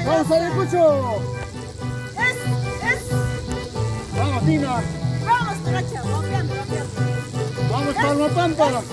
¡Vamos, Ayacucho! ¡Vamos, Tina! ¡Vamos, Torocha! ¡Bombeando, bombeando! ¡Vamos, Palma Pampa! ¡Eso!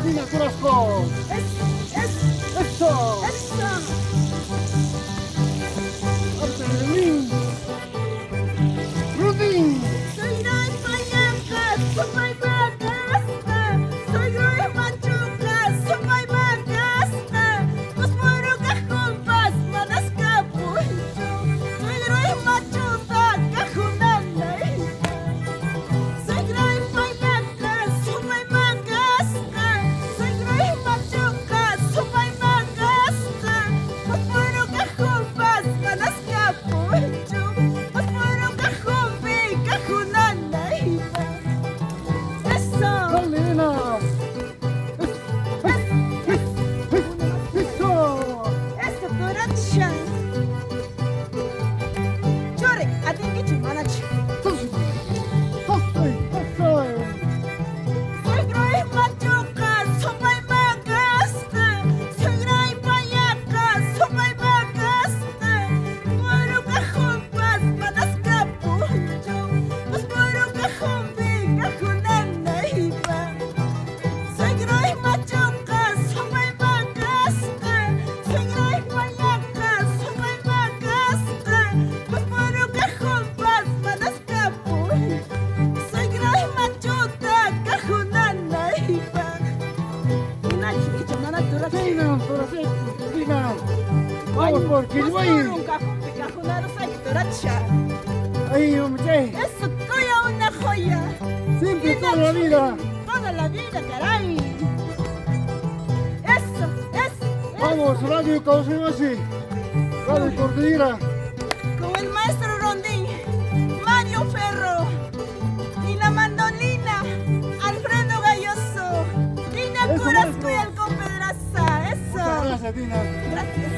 ¡Tina Carrasco! ¡Eso! ¡Artelín! ¡Rudín! Soy Groy Payacas, soy Macasta, soy Groy Machucas, soy Macasta, los morucas compas, manas capucho, soy Groy Machuta, cajunanda, soy Groy Payacas, soy Macasta, soy Groy Machucas, soy Macasta, los morucas compas, manas capucho, los morucas compi, cajunanda, eso. ¡Salina! ¡Eso! Eso, Torocha. Chore, atingi chumanachi. ¡Soy! Soy Groy Machuca, soy Macasta, soy Groy Payaca, soy Macasta, Moruca Jumpas, manas capucho, los Moruca Jumpi, cajunanda iba. Soy Groy Machuca, soy Macasta, soy Groy Payaca, soy Macasta, los Moruca Jumpas, manas capucho. Soy Groy Machuta, cajunanda iba. Una chiquicha, una natura. ¡Tina! ¡Tina! ¡Vamos por Quilguay! Un cajunaro, soy Torocha. ¡Ahí, hombre! Eso, tuya una joya. ¡Siempre toda la vida! Toda la vida, caray. Eso. ¡Vamos, Radio Causimasi! ¡Radio Cordillera! Con el maestro Rondín, Mario Ferro. Y la mandolina, Alfredo Galloso. Tina Eso, Carrasco maestro. y el compedraza. Eso. Muchas gracias, Tina. Gracias.